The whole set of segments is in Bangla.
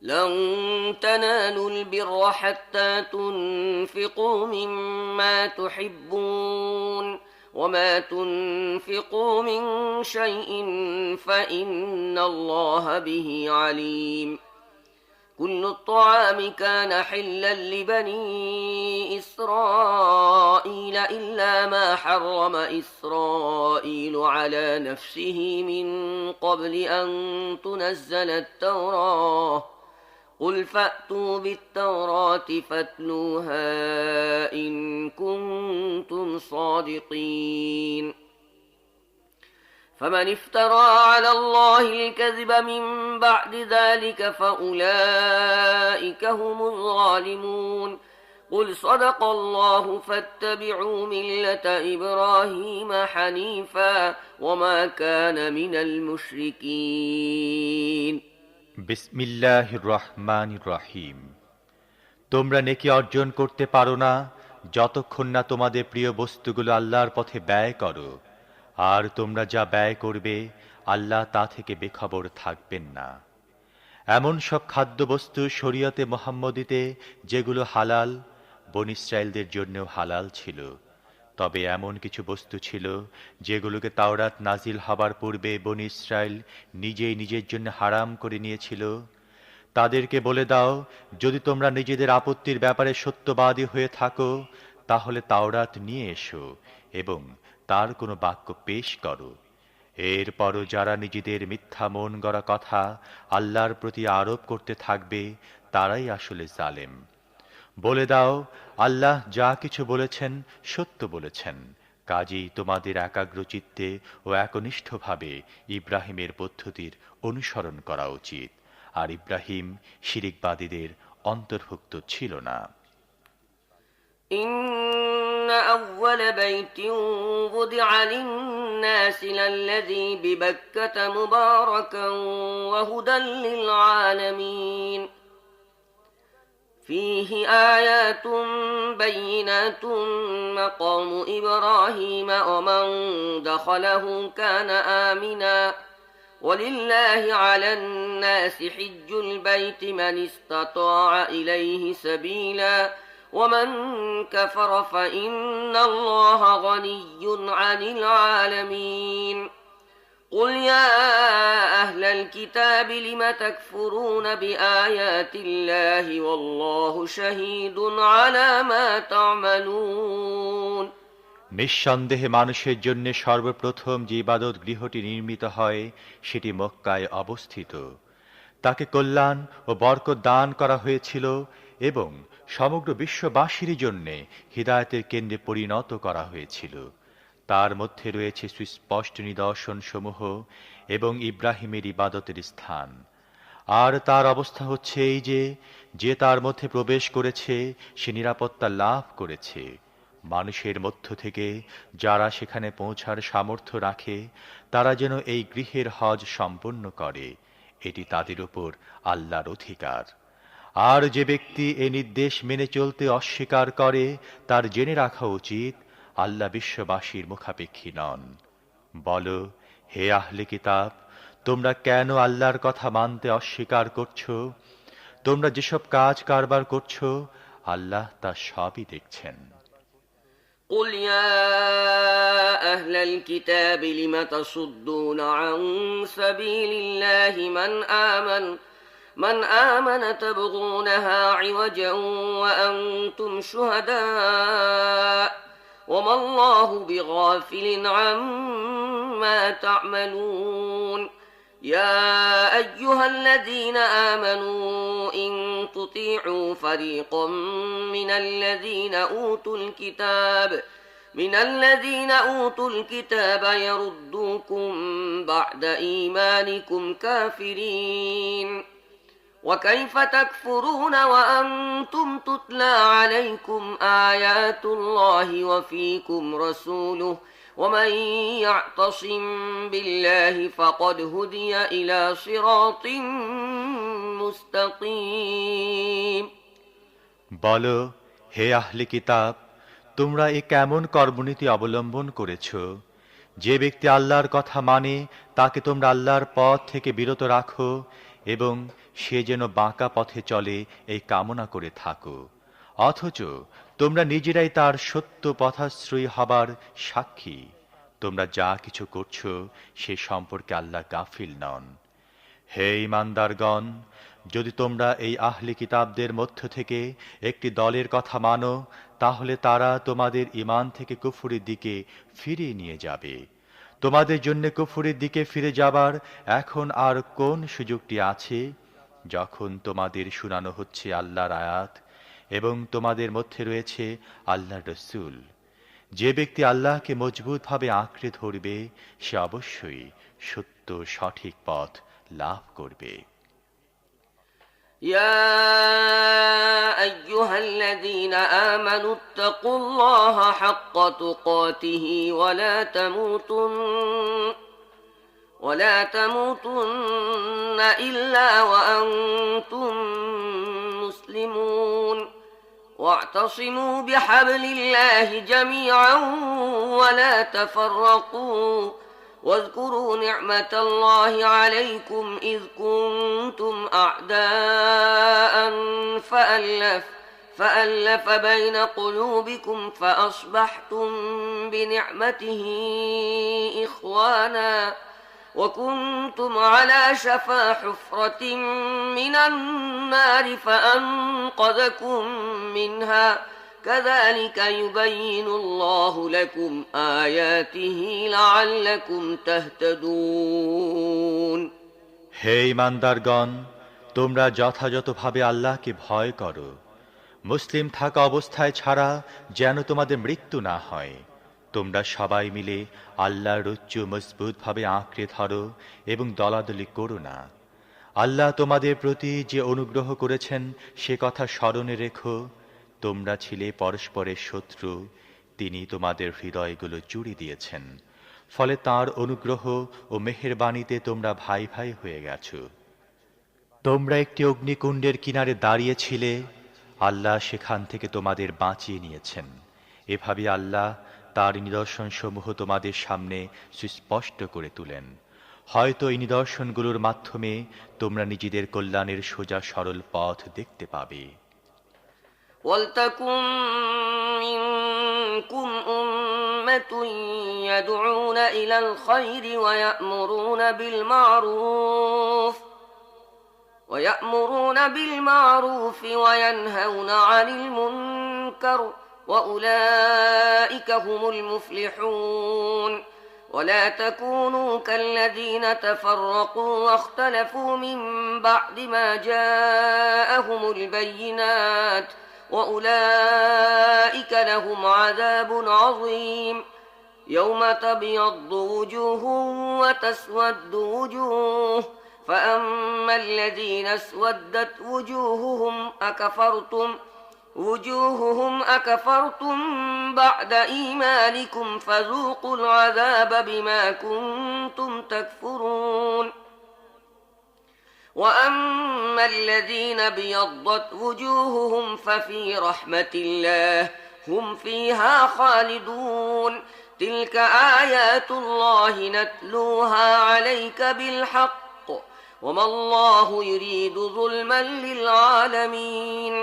لن تنالوا البر حتى تنفقوا مما تحبون وما تنفقوا من شيء فإن الله به عليم كل الطعام كان حلا لبني إسرائيل إلا ما حرم إسرائيل على نفسه من قبل أن تنزل التوراة قل فأتوا بالتوراة فاتلوها إن كنتم صادقين فمن افترى على الله الكذب من بعد ذلك فأولئك هم الظالمون قل صدق الله فاتبعوا ملة إبراهيم حنيفا وما كان من المشركين বিসমিল্লাহির রহমানির রহিম। তোমরা নেকি অর্জন করতে পারো না যতক্ষণ না তোমাদের প্রিয় বস্তুগুলো আল্লাহর পথে ব্যয় করো, আর তোমরা যা ব্যয় করবে আল্লাহ তা থেকে বেখবর থাকবেন না। এমন সব খাদ্যবস্তু শরীয়তে মুহাম্মদীতে যেগুলো হালাল, বনী ইসরাঈলদের জন্যও হালাল ছিল। তবে এমন কিছু বস্তু ছিল যেগুলোকে তাওরাত নাজিল হবার পূর্বে বনী ইসরাঈল নিজেই নিজের জন্য হারাম করে নিয়েছিল। তাদেরকে বলে দাও, যদি তোমরা নিজেদের আপত্তির ব্যাপারে সত্যবাদী হয়ে থাকো তাহলে তাওরাত নিয়ে এসো এবং তার কোনো বাক্য পেশ করো। এরপরও যারা নিজেদের মিথ্যা মন গড়া কথা আল্লাহর প্রতি আরোপ করতে থাকবে তারাই আসলে জালেম। বলে দাও, আল্লাহ যা কিছু বলেছেন সত্য বলেছেন, কাজেই তোমাদের একাগ্রচিত্তে ও একনিষ্ঠভাবে ইব্রাহিমের পদ্ধতির অনুসরণ করা উচিত। আর ইব্রাহিম শিরিকবাদীদের অন্তর্ভুক্ত ছিল না। إن أول بيت وضع للناس للذي ببكة مباركا وهدى للعالمين فيه آيات بينات مقام إبراهيم ومن دخله كان آمنا ولله على الناس حج البيت من استطاع إليه سبيلا ومن كفر فإن الله غني عن العالمين قل يا أهل الكتاب لم تكفرون بآيات الله والله شهيد على ما تعملون নিঃসন্দেহে মানুষের জন্য সর্বপ্রথম যে ইবাদত গৃহটি নির্মিত হয় সেটি মক্কায় অবস্থিত। তাকে কল্যাণ ও বরকত দান করা হয়েছিল এবং সমগ্র বিশ্ববাসীর জন্য হিদায়াতের কেন্দ্রে পরিণত করা হয়েছিল। তার মধ্যে রয়েছে সুস্পষ্ট নিদর্শন সমূহ এবং ইব্রাহিমের ইবাদতের স্থান। আর তার অবস্থা হচ্ছে এই যে তার মধ্যে প্রবেশ করেছে সে নিরাপত্তা লাভ করেছে। মানুষের মধ্য থেকে যারা সেখানে পৌঁছার সামর্থ্য রাখে তারা যেন এই গৃহের হজ সম্পন্ন করে, এটি তাদের উপর আল্লাহর অধিকার। আর যে ব্যক্তি এ নির্দেশ মেনে চলতে অস্বীকার করে তার জেনে রাখা উচিত আল্লাহ বিশ্ববাসীর মুখাপেক্ষী নন। বলো, হে আহলে কিতাব, তোমরা কেন আল্লাহর কথা মানতে অস্বীকার করছো? তোমরা যেসব কাজ কারবার করছো আল্লাহ তা সবই দেখছেন। قل يا أهل الكتاب لم تصدون عن سبيل الله من آمن تبغونها عوجا وأنتم شهداء وما الله بغافل عما تعملون يا أيها الذين آمنوا إن تطيعوا فريقا من الذين أوتوا الكتاب يردوكم بعد إيمانكم كافرين وكيف تكفرون وأنتم تتلى عليكم آيات الله وفيكم رسوله ومن يعتصم بالله فقد هدي إلى صراط مستقيم বলো, হে আহলে কিতাব, তোমরা এ কেমন কর্মনীতি অবলম্বন করেছ? যে ব্যক্তি আল্লাহর কথা মানে তাকে তোমরা আল্লাহর পথ থেকে বিরত রাখো এবং সে যেন বাঁকা পথে চলে এই কামনা করে থাকো, অথচ তোমরা নিজেরাই তার সত্য পথাশ্রয়ী হবার সাক্ষী। তোমরা যা কিছু করছো সে সম্পর্কে আল্লাহ গাফিল নন। হে ঈমানদারগণ, যদি তোমরা এই আহলি কিতাবদের মধ্য থেকে একটি দলের কথা মানো, তাহলে তারা তোমাদের ঈমান থেকে কুফরের দিকে ফিরিয়ে নিয়ে যাবে। তোমাদের জন্য কুফরের দিকে ফিরে যাবার এখন আর কোন সুযোগটি আছে, যখন তোমাদের শোনানো হচ্ছে আল্লাহর আয়াত এবং তোমাদের মধ্যে রয়েছে আল্লাহর রাসূল। যে ব্যক্তি আল্লাহকে মজবুতভাবে আঁকড়ে ধরবে, সে অবশ্যই সত্য সঠিক পথ লাভ করবে। يا أيها الذين آمنوا اتقوا الله حق تقاته ولا تموتن إلا وأنتم مسلمون واعتصموا بحبل الله جميعا ولا تفرقوا واذكروا نعمة الله عليكم إذ كنتم أعداء فألف بين قلوبكم فأصبحتم بنعمته إخوانا وكنتم على شفا حفرة من النار فأنقذكم منها كذلك يبين الله لكم آياته لعلكم تهتدون হে ঈমানদারগণ, তোমরা যথাযথভাবে আল্লাহকে ভয় করো। মুসলিম থাকা অবস্থায় ছাড়া যেন তোমাদের মৃত্যু না হয়। তোমরা সবাই মিলে আল্লাহর রজ্জু মজবুতভাবে আঁকড়ে ধরো এবং দলাদলি করো না। আল্লাহ তোমাদের প্রতি যে অনুগ্রহ করেছেন সে কথা স্মরণে রেখো। তোমরা ছিলে পরস্পরের শত্রু, তিনি তোমাদের হৃদয়গুলো জুড়ে দিয়েছেন। ফলে তাঁর অনুগ্রহ ও মেহেরবানিতে তোমরা ভাই ভাই হয়ে গেছো। তোমরা একটি অগ্নিকুণ্ডের কিনারে দাঁড়িয়েছিলে, আল্লাহ সেখান থেকে তোমাদের বাঁচিয়ে নিয়েছেন। এভাবে আল্লাহ তার নিদর্শনসমূহ তোমাদের সামনে সুস্পষ্ট করে তুলেন। হয়তো এই নিদর্শনগুলোর মাধ্যমে তোমরা নিজেদের কল্যাণের সোজা সরল পথ দেখতে পাবে। وَلْتَكُنْ مِنْكُمْ أُمَّةٌ يَدْعُونَ إِلَى الْخَيْرِ وَيَأْمُرُونَ بِالْمَعْرُوفِ وَيَنْهَوْنَ عَنِ الْمُنْكَرِ وَأُولَئِكَ هُمُ الْمُفْلِحُونَ ولا تكونوا كالذين تفرقوا واختلفوا من بعد ما جاءهم البينات وأولئك لهم عذاب عظيم يوم تبيض وجوه وتسود وجوه فأما الذين اسودت وجوههم أكفرتم بعد إيمانكم فذوقوا العذاب بما كنتم تكفرون وأما الذين ابيضت وجوههم ففي رحمة الله هم فيها خالدون تلك آيات الله نتلوها عليك بالحق وما الله يريد ظلما للعالمين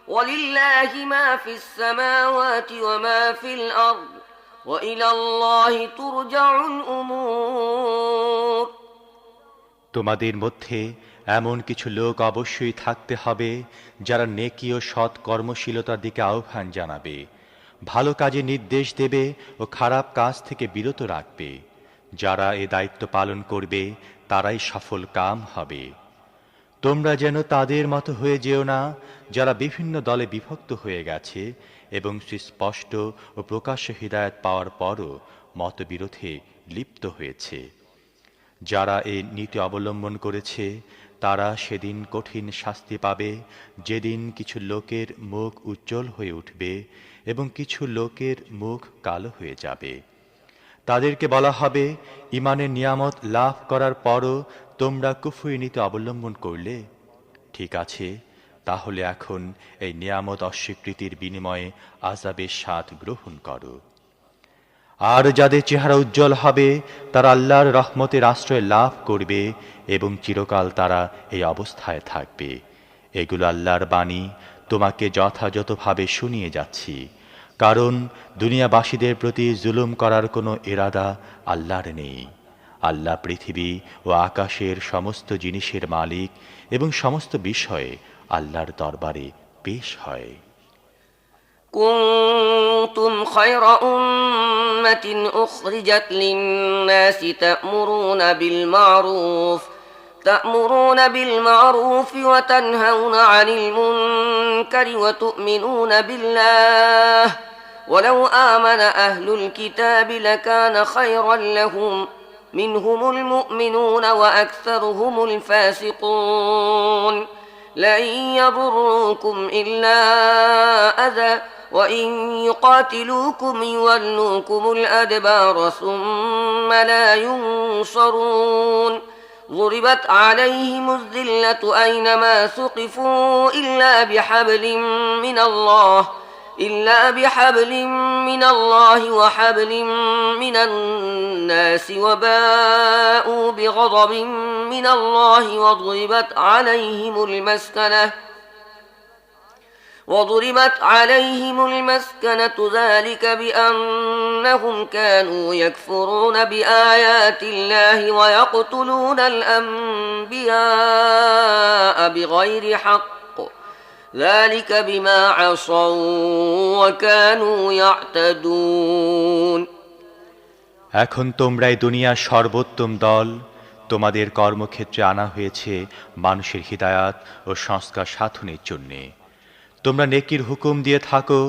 ولله ما في السماوات وما في الأرض وإلى الله ترجع الأمور তোমাদের মধ্যে এমন কিছু লোক অবশ্যই থাকতে হবে যারা নেকি ও সৎ কর্মশীলতার দিকে আহ্বান জানাবে, ভালো কাজে নির্দেশ দেবে ও খারাপ কাজ থেকে বিরত রাখবে। যারা এ দায়িত্ব পালন করবে তারাই সফল কাম হবে। তোমরা যেন তাদের মতো হয়ে যেও না যারা বিভিন্ন দলে বিভক্ত হয়ে গেছে এবং সুস্পষ্ট ও প্রকাশ্য হিদায়াত পাওয়ার পরও মতবিরোধে লিপ্ত হয়েছে। যারা এই নীতি অবলম্বন করেছে তারা সেদিন কঠিন শাস্তি পাবে, যেদিন কিছু লোকের মুখ উজ্জ্বল হয়ে উঠবে এবং কিছু লোকের মুখ কালো হয়ে যাবে। তাদেরকে বলা হবে, ঈমানের নিয়ামত লাভ করার পরও তোমরা কুফরি নীতি অবলম্বন করলে। ঠিক আছে, তাহলে এখন এই নিয়ামত অস্বীকৃতির বিনিময়ে আযাবের স্বাদ গ্রহণ করো। আর যাদের চেহারা উজ্জ্বল হবে তারা আল্লাহর রহমতের আশ্রয় লাভ করবে এবং চিরকাল তারা এই অবস্থায় থাকবে। এগুলো আল্লাহর বাণী, তোমাকে যথাযথভাবে শুনিয়ে যাচ্ছি, কারণ দুনিয়াবাসীদের প্রতি জুলুম করার কোনো ইরাদা আল্লাহর নেই। আল্লাহ পৃথিবী ও আকাশের সমস্ত জিনিসের মালিক এবং সমস্ত বিষয়ে আল্লাহর দরবারে পেশ হয়। كنتم خير أمة أخرجت للناس تأمرون بالمعروف وتنهون عن المنكر وتؤمنون بالله ولو آمن أهل الكتاب لكان خيرا لهم منهم المؤمنون وأكثرهم الفاسقون لن يضروكم إلا أذى وإن يقاتلوكم يولوكم الأدبار ثم لا ينصرون ضربت عليهم الذلة أينما ثقفوا إلا بحبل من الله وحبل من الناس وباءوا بغضب من الله وضربت عليهم المسكنة ذلك بأنهم كانوا يكفرون بآيات الله ويقتلون الأنبياء بغير حق ذلك بما عصوا وكانوا يعتدون এখন তোমরাই দুনিয়ার সর্বোত্তম দল। তোমাদের কর্মক্ষেত্রে আনা হয়েছে মানুষের হিদায়াত ও সংস্কার সাধনের জন্যে। তোমরা নেকির হুকুম দিয়ে থাকো,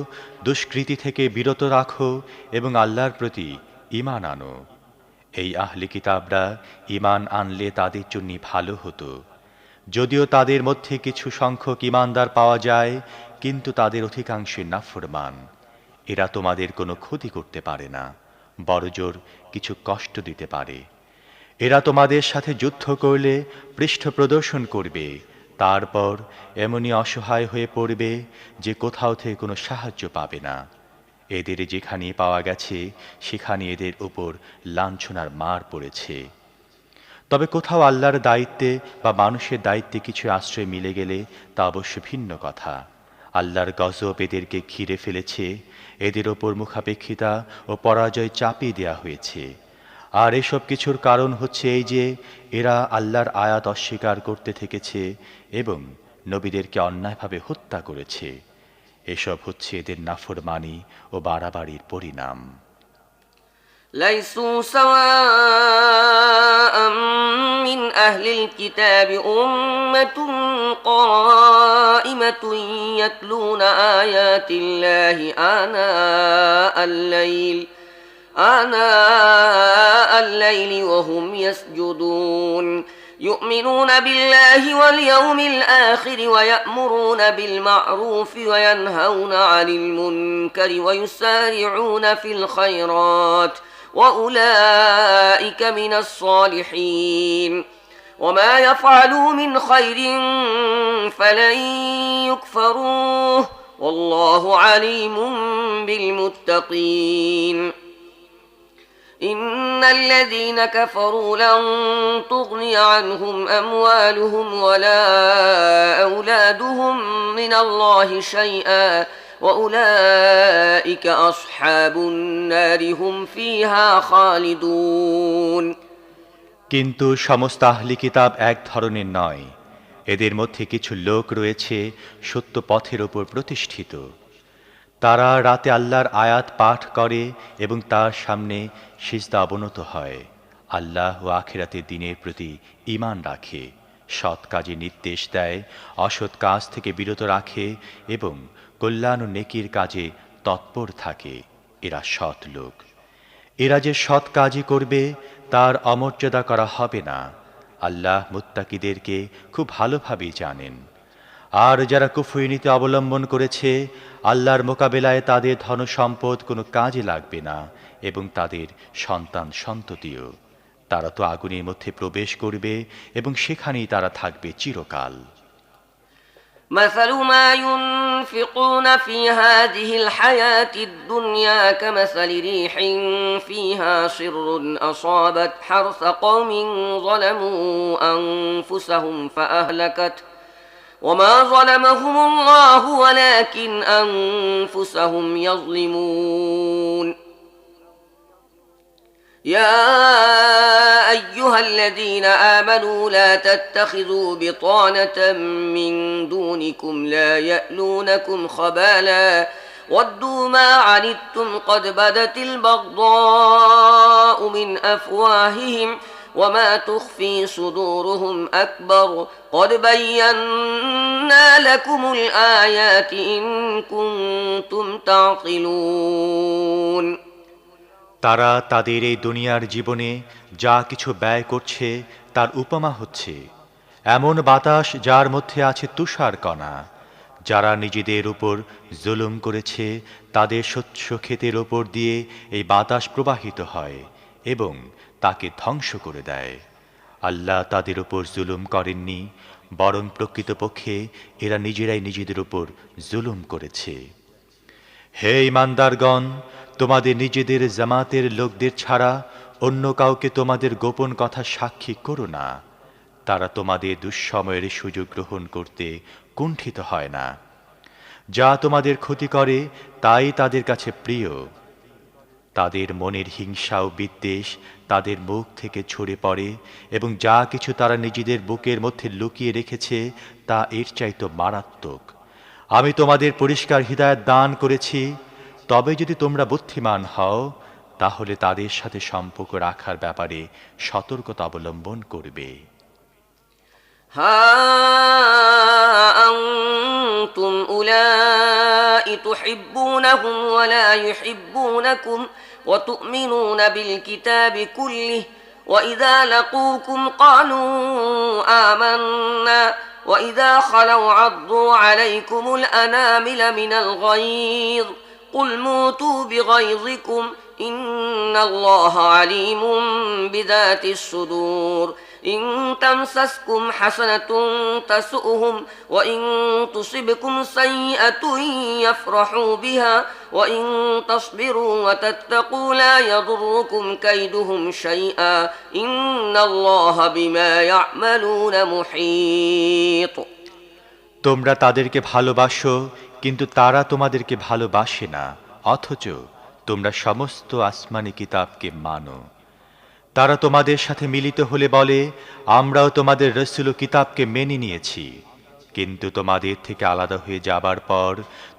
দুষ্কৃতি থেকে বিরত রাখো এবং আল্লাহর প্রতি ঈমান আনো। এই আহলি কিতাবরা ঈমান আনলে তাদের জন্য ভালো হতো। যদিও তাদের মধ্যে কিছু সংখ্যক ঈমানদার পাওয়া যায়, কিন্তু তাদের অধিকাংশই নাফরমান। এরা তোমাদের কোনো ক্ষতি করতে পারে না, বড়জোর কিছু কষ্ট দিতে পারে। এরা তোমাদের সাথে যুদ্ধ করলে পৃষ্ঠ প্রদর্শন করবে, তারপর এমনই অসহায় হয়ে পড়বে যে কোথাও থেকে কোনো সাহায্য পাবে না। এদের যেখানে পাওয়া গেছে সেখানে এদের উপর লাঞ্ছনার মার পড়েছে। তবে কোথাও আল্লাহর দায়িত্বে বা মানুষের দায়িত্বে কিছু আশ্রয় মিলে গেলে তা অবশ্য ভিন্ন কথা। আল্লাহর গজব এদেরকে ঘিরে ফেলেছে, এদের ওপর মুখাপেক্ষিতা ও পরাজয় চাপিয়ে দেয়া হয়েছে। আর এসব কিছুর কারণ হচ্ছে এই যে এরা আল্লাহর আয়াত অস্বীকার করতে থেকেছে এবং নবীদেরকে অন্যায়ভাবে হত্যা করেছে। এসব হচ্ছে এদের নাফরমানি ও বাড়াবাড়ির পরিণাম। ليسوا سواء من أهل الكتاب أمة قائمة يتلون آيات الله آناء الليل وهم يسجدون يؤمنون بالله واليوم الآخر ويأمرون بالمعروف وينهون عن المنكر ويسارعون في الخيرات وأولئك من الصالحين وما يفعلوا من خير فلن يكفروه والله عليم بالمتقين إن الذين كفروا لن تغني عنهم أموالهم ولا أولادهم من الله شيئا وأولئك أصحاب النار هم فيها خالدون কিন্তু সমস্ত আহলি কিতাব এক ধরনের নয়। এদের মধ্যে কিছু লোক রয়েছে সত্য পথের উপর প্রতিষ্ঠিত। তারা রাতে আল্লাহর আয়াত পাঠ করে এবং তার সামনে সিজদা অবনত হয়। আল্লাহ ও আখিরাতের দিনের প্রতি ঈমান রাখে, সৎ কাজে নির্দেশ দেয়, অসৎ কাজ থেকে বিরত রাখে এবং কল্যাণ ও নেকির কাজে তৎপর থাকে। এরা সৎ লোক। এরা যে সৎ কাজই করবে তার অমর্যাদা করা হবে না। আল্লাহ মুত্তাকিদেরকে খুব ভালোভাবেই জানেন। আর যারা কুফরি নীতি অবলম্বন করেছে, আল্লাহর মোকাবেলায় তাদের ধন সম্পদ কোনো কাজে লাগবে না এবং তাদের সন্তান সন্ততিও। তারা তো আগুনের মধ্যে প্রবেশ করবে এবং সেখানেই তারা থাকবে চিরকাল। مثل ما ينفقون في هذه الحياة الدنيا كمثل ريح فيها صر أصابت حرث قوم ظلموا أنفسهم فأهلكته وما ظلمهم الله ولكن أنفسهم يظلمون يا أيها الذين آمنوا لا تتخذوا بطانة من دونكم لا يألونكم خبالا ودوا ما عنتم قد بدت البغضاء من أفواههم وما تخفي صدورهم أكبر قد بينا لكم الآيات إن كنتم تعقلون তারা তাদের এই দুনিয়ার জীবনে যা কিছু ব্যয় করছে তার উপমা হচ্ছে এমন বাতাস যার মধ্যে আছে তুষারকণা। যারা নিজেদের উপর জুলুম করেছে তাদের শস্য ক্ষেতের ওপর দিয়ে এই বাতাস প্রবাহিত হয় এবং তাকে ধ্বংস করে দেয়। আল্লাহ তাদের উপর জুলুম করেননি, বরং প্রকৃতপক্ষে এরা নিজেরাই নিজেদের উপর জুলুম করেছে। হে ঈমানদারগণ, তোমাদের নিজেদের জামাতের লোকদের ছাড়া অন্য কাউকে তোমাদের গোপন কথা সাক্ষী করো না। তারা তোমাদের দুঃসময়ের সুযোগ গ্রহণ করতে কুণ্ঠিত হয় না। যা তোমাদের ক্ষতি করে তাই তাদের কাছে প্রিয়। তাদের মনের হিংসা ও বিদ্বেষ তাদের মুখ থেকে ঝরে পড়ে এবং যা কিছু তারা নিজেদের বুকের মধ্যে লুকিয়ে রেখেছে তা এর চাইতে মারাত্মক। আমি তোমাদের পরিষ্কার হিদায়াত দান করেছি, তবে যদি তোমরা বুদ্ধিমান হও তাহলে তাদের সাথে সম্পর্ক রাখার ব্যাপারে সতর্কতা অবলম্বন করবে। ها أنتم أولئك تحبونهم ولا يحبونكم وتؤمنون بالكتاب كله وإذا لقوكم قالوا آمنا وإذا خلوا عضوا عليكم الأنامل من الغيظ قل موتوا بغيظكم إن الله عليم بذات الصدور إن تمسسكم حسنة تسؤهم وإن تصبكم سيئة يفرحوا بها وإن تصبروا وتتقوا لا يضركم كيدهم شيئا إن الله بما يعملون محيط তোমরা তাদেরকে ভালোবাসো কিন্তু তারা তোমাদেরকে ভালোবাসে না, অথচ তোমরা সমস্ত আসমানি কিতাবকে মানো। তারা তোমাদের সাথে মিলিত হলে বলে, আমরাও তোমাদের রাসূল ও কিতাবকে মেনে নিয়েছি, কিন্তু তোমাদের থেকে আলাদা হয়ে যাবার পর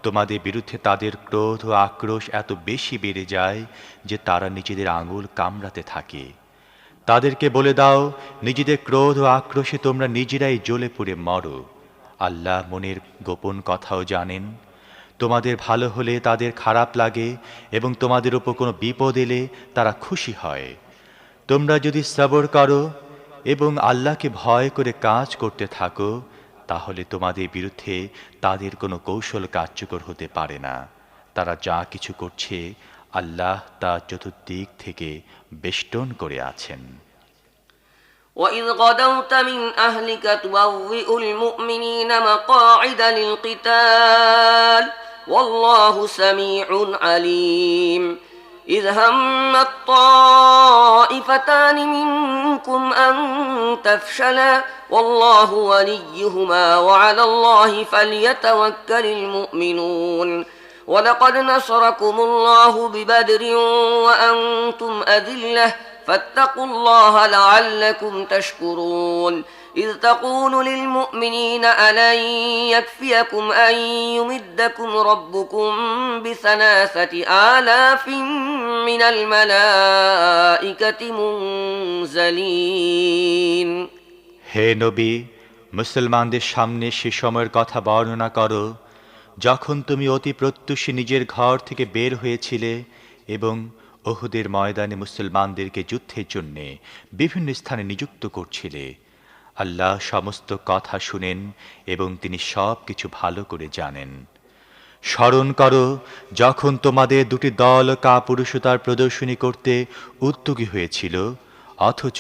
তোমাদের বিরুদ্ধে তাদের ক্রোধ ও আক্রোশ এত বেশি বেড়ে যায় যে তারা নিজেদের আঙুল কামড়াতে থাকে। তাদেরকে বলে দাও, নিজেদের ক্রোধ ও আক্রোশে তোমরা নিজেরাই জ্বলে পুড়ে মরো। আল্লাহ মনের গোপন কথাও জানেন। তোমাদের ভালো হলে তাদের খারাপ লাগে এবং তোমাদের উপর কোনো বিপদ এলে তারা খুশি হয়। তোমরা যদি সবর করো এবং আল্লাহকে ভয় করে কাজ করতে থাকো তাহলে তোমাদের বিরুদ্ধে তাদের কোনো কৌশল কার্যকর হতে পারে না। তারা যা কিছু করছে আল্লাহ তা চতুর্দিক থেকে বেষ্টন করে আছেন। وإذ غدوت من أهلك تبوئ المؤمنين مقاعد للقتال والله سميع عليم إذ هم الطائفتان منكم أن تفشلا والله وليهما وعلى الله فليتوكل المؤمنون ولقد نصركم الله ببدر وأنتم أذلة فاتقوا الله لعلكم تشكرون إذ تقول للمؤمنين ألن يكفيكم أن يمدكم ربكم بثلاثة آلاف من الملائكة منزلين হে নবী, মুসলমানদের সামনে সে সময়ের কথা বর্ণনা করো যখন তুমি অতি প্রত্যুষে নিজের ঘর থেকে বের হয়েছিলে এবং উহুদের ময়দানে মুসলমানদেরকে যুদ্ধের জন্য বিভিন্ন স্থানে নিযুক্ত করছিলে। আল্লাহ সমস্ত কথা শুনেন এবং তিনি সব কিছু ভালো করে জানেন। স্মরণ করো যখন তোমাদের দুটি দল কাপুরুষতার প্রদর্শনী করতে উদ্যোগী হয়েছিল, অথচ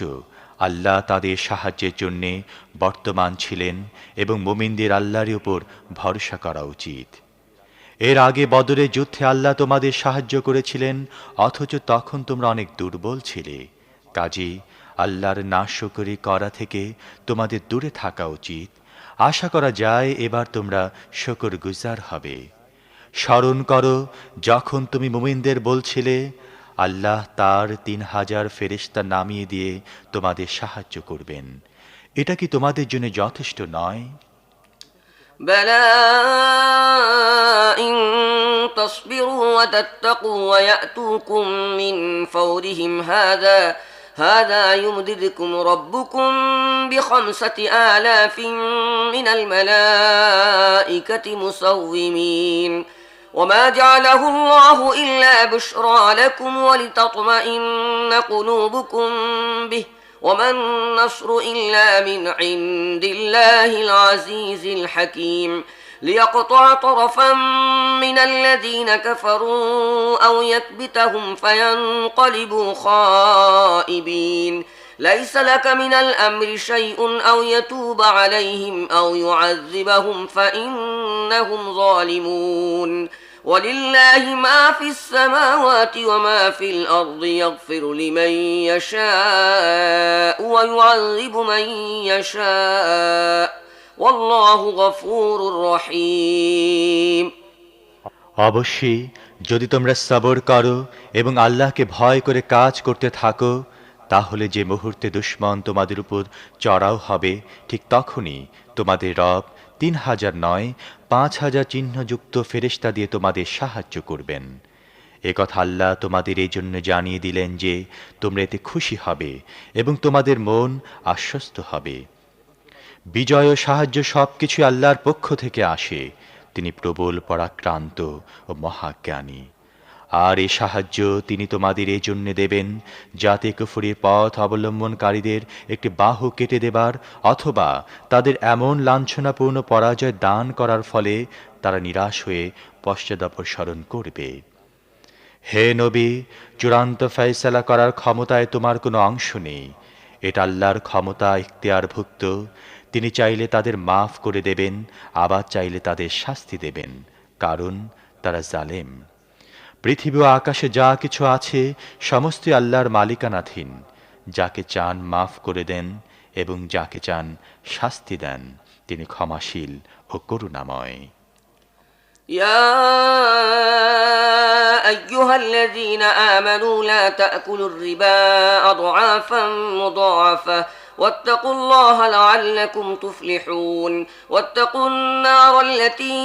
আল্লাহ তাদের সাহায্যের জন্যে বর্তমান ছিলেন এবং মুমিনদের আল্লাহর উপর ভরসা করা উচিত। এর আগে বদরের যুদ্ধে আল্লাহ তোমাদের সাহায্য করেছিলেন, অথচ তখন তোমরা অনেক দুর্বল ছিলে। কাজেই আল্লাহর নাশকরি করা থেকে তোমাদের দূরে থাকা উচিত। আশা করা যায় এবার তোমরা শুকরগুজার হবে। স্মরণ করো যখন তুমি মুমিনদের বলছিলে, আল্লাহ তার ৩,০০০ ফেরেশতা নামিয়ে দিয়ে তোমাদের সাহায্য করবেন। এটা কি তোমাদের জন্য যথেষ্ট নয়? بلى إن تصبروا وتتقوا ويأتوكم من فورهم هذا يمددكم ربكم ب5,000 من الملائكة مسومين وما جعله الله إلا بشرى لكم ولتطمئن قلوبكم به وما النصر إلا من عند الله العزيز الحكيم ليقطع طرفا من الذين كفروا أو يكبتهم فينقلبوا خائبين ليس لك من الأمر شيء أو يتوب عليهم أو يعذبهم فإنهم ظالمون ولله ما في السماوات وما في الأرض يغفر لمن يشاء ويعذب من يشاء والله غفور رحيم অবশ্যই যদি তোমরা সবর করো এবং আল্লাহকে ভয় করে কাজ করতে থাকো, তাহলে যে মুহূর্তে দুশমন তোমাদের উপর চড়াও হবে, ঠিক তখনই তোমাদের রব ৩,০০০ নয় ৫,০০০ চিহ্নযুক্ত ফেরেশতা দিয়ে তোমাদের সাহায্য করবেন। এ কথা আল্লাহ তোমাদের এই জন্য জানিয়ে দিলেন যে তোমরা এতে খুশি হবে এবং তোমাদের মন আশ্বস্ত হবে। বিজয় ও সাহায্য সবকিছু আল্লাহর পক্ষ থেকে আসে। তিনি প্রবল পরাক্রান্ত ও মহাজ্ঞানী। আর এই সাহায্য তিনি তোমাদের এই জন্য দেবেন যাতে কুফরির পথ অবলম্বনকারীদের একটি বাহু কেটে দেবার অথবা তাদের এমন লাঞ্ছনাপূর্ণ পরাজয় দান করার ফলে তারা নিরাশ হয়ে পশ্চাদপসরণ করবে। হে নবী, চূড়ান্ত ফয়সালা করার ক্ষমতায় তোমার কোনো অংশ নেই। এটা আল্লাহর ক্ষমতা ইখতিয়ারভুক্ত। তিনি চাইলে তাদের মাফ করে দেবেন, আবার চাইলে তাদের শাস্তি দেবেন, কারণ তারা জালেম। পৃথিবী ও আকাশে যা কিছু আছে সমস্তই আল্লাহর মালিকানাধীন। যাকে চান মাফ করে দেন এবং যাকে চান শাস্তি দেন। তিনি ক্ষমাশীল ও করুণাময়। يا أيها الذين آمنوا لا تأكلوا الربا أضعافا مضاعفة واتقوا الله لعلكم تفلحون واتقوا النار التي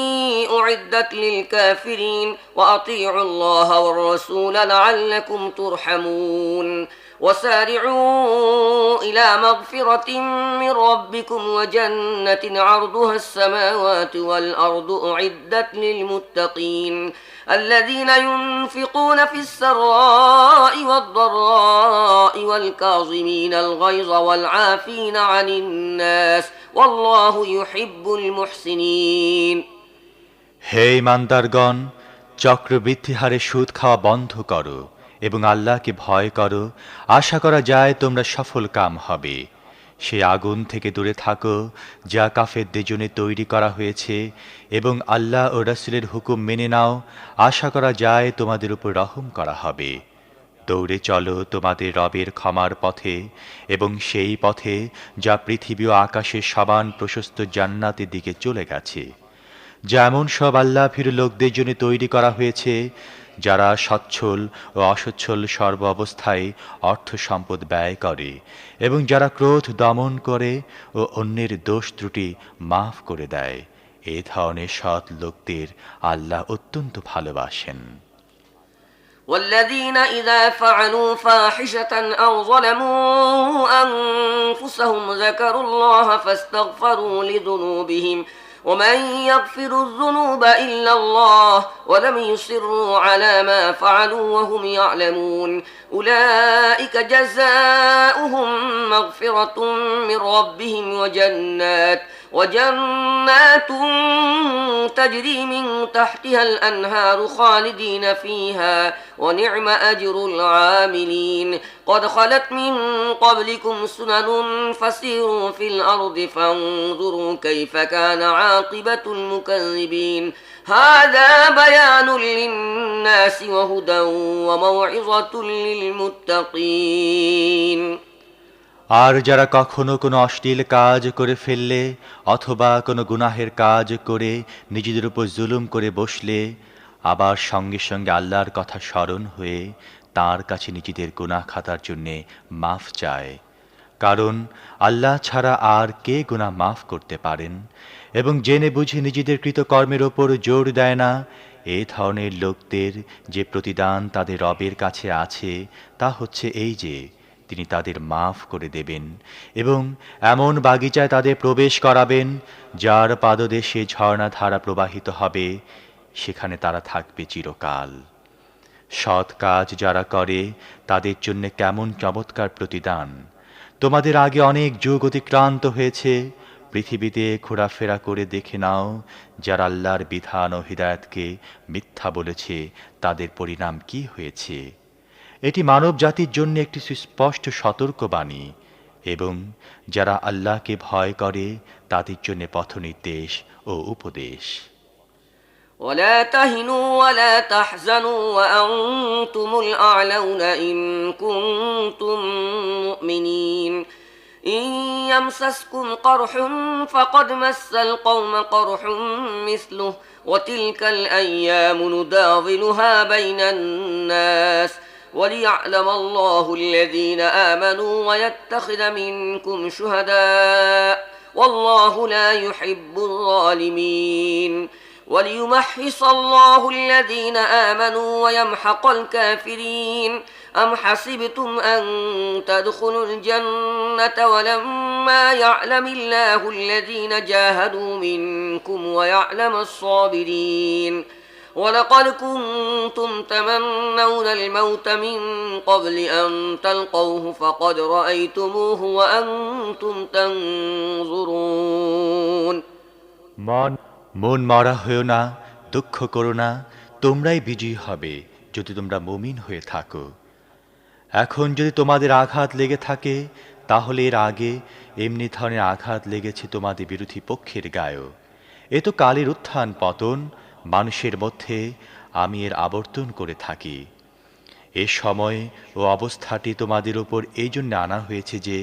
أعدت للكافرين وأطيعوا الله والرسول لعلكم ترحمون وسارعوا إلى مغفرة من ربكم وجنة عرضها السماوات والأرض أعدت للمتقين الذين ينفقون في السراء والضراء والكاظمين الغيظ والعافين عن الناس والله يحب المحسنين হে ঈমানদারগণ, চক্রবৃদ্ধি হারে সুদ খাওয়া বন্ধ করো এবং আল্লাহকে ভয় করো। আশা করা যায় তোমরা সফল কাম হবে। সে আগুন থেকে দূরে থাকো যা কাফেরদের জন্য তৈরি করা হয়েছে এবং আল্লাহ ও রাসূলের হুকুম মেনে নাও। আশা করা যায় তোমাদের উপর রহম করা হবে। দৌড়ে চলো তোমাদের রবের ক্ষমার পথে এবং সেই পথে যা পৃথিবী ও আকাশের সমান প্রশস্ত জান্নাতের দিকে চলে গেছে, যেমন সব আল্লাহভীরু লোকদের জন্য তৈরি করা হয়েছে, যারা সচ্ছল ও অসচ্ছল সর্ব অবস্থায় অর্থ সম্পদ ব্যয় করে এবং যারা ক্রোধ দমন করে ও অন্যের দোষ ত্রুটি মাফ করে দেয়। এই ধরনের সৎ লোকদের আল্লাহ অত্যন্ত ভালোবাসেন। والذين إذا فعلوا فاحشة أو ظلموا أنفسهم ذكروا الله فاستغفروا لذنوبهم ومن يغفر الذنوب إلا الله ولم يصروا على ما فعلوا وهم يعلمون أولئك جزاؤهم مغفرة من ربهم وجنات تجري من تحتها الأنهار خالدين فيها ونعم أجر العاملين قد خلت من قبلكم سنن فسيروا في الأرض فانظروا كيف كان عاقبة المكذبين هذا بيان للناس وهدى وموعظة للمتقين আর যারা কখনো কোনো অশ্লীল কাজ করে ফেললে অথবা কোনো গুনাহের কাজ করে নিজেদের উপর জুলুম করে বসলে আবার সঙ্গে সঙ্গে আল্লাহর কথা স্মরণ হয়ে তার কাছে নিজেদের গুনাহ খাতার জন্যে মাফ চায়, কারণ আল্লাহ ছাড়া আর কে গুনাহ মাফ করতে পারেন, এবং জেনে বুঝে নিজেদের কৃতকর্মের ওপর জোর দেয় না, এই ধরনের লোকদের যে প্রতিদান তাদের রবের কাছে আছে তা হচ্ছে এই যে তিনি তাদের মাফ করে দেবেন এবং এমন বাগিচায় তাদের প্রবেশ করাবেন যার পাদদেশে ঝর্ণাধারা প্রবাহিত হবে, সেখানে তারা থাকবে চিরকাল। সৎ কাজ যারা করে তাদের জন্য কেমন চমৎকার প্রতিদান! তোমাদের আগে অনেক যুগ অতিক্রান্ত হয়েছে, পৃথিবীতে ঘোরাফেরা করে দেখে নাও, যারা আল্লাহর বিধান ও হিদায়াতকে মিথ্যা বলেছে তাদের পরিণাম কি হয়েছে। এটি মানব জাতির জন্য একটি সুস্পষ্ট সতর্কবাণী এবং যারা আল্লাহকে ভয় করে তাদের জন্য পথনির্দেশ ও উপদেশ। ولا تهنوا ولا تحزنوا وأنتم الأعلون إن كنتم مؤمنين إن يمسسكم قرح فقد مس القوم قرح مثله وتلك الأيام نداولها بين الناس وليعلم الله الذين آمنوا ويتخذ منكم شهداء والله لا يحب الظالمين وليمحص الله الذين آمنوا ويمحق الكافرين أم حسبتم أن تدخلوا الجنة ولما يعلم الله الذين جاهدوا منكم ويعلم الصابرين ولقد كنتم تمنون الموت من قبل أن تلقوه فقد رأيتموه وأنتم تنظرون মন মরা হয়েও না, দুঃখ করো না, তোমরাই বিজয়ী হবে যদি তোমরা মুমিন হয়ে থাকো। এখন যদি তোমাদের আঘাত লেগে থাকে তাহলে এর আগে এমনি ধরনের আঘাত লেগেছে তোমাদের বিরোধী পক্ষের গায়েও। এ তো কালের উত্থান পতন, মানুষের মধ্যে আমি এর আবর্তন করে থাকি। এ সময় ও অবস্থাটি তোমাদের উপর এই জন্য আনা হয়েছে যে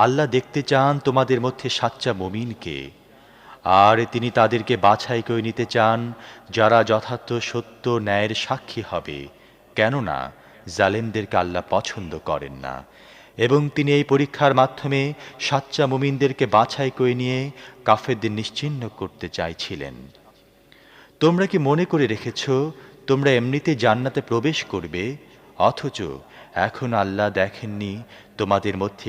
আল্লাহ দেখতে চান তোমাদের মধ্যে সাচ্চা মুমিনকে, আর তিনি তাদেরকে বাছাই করে নিতে চান যারা যথার্থ সত্য ন্যায়ের সাক্ষী হবে, কেননা জালেমদেরকে আল্লাহ পছন্দ করেন না, এবং তিনি এই পরীক্ষার মাধ্যমে সাচ্চা মুমিনদেরকে বাছাই করে নিয়ে কাফেরদের নিশ্চিহ্ন করতে চাইছিলেন। তোমরা কি মনে করে রেখেছ তোমরা এমনিতে জান্নাতে প্রবেশ করবে, অথচ এখন আল্লাহ দেখেননি তোমাদের মধ্যে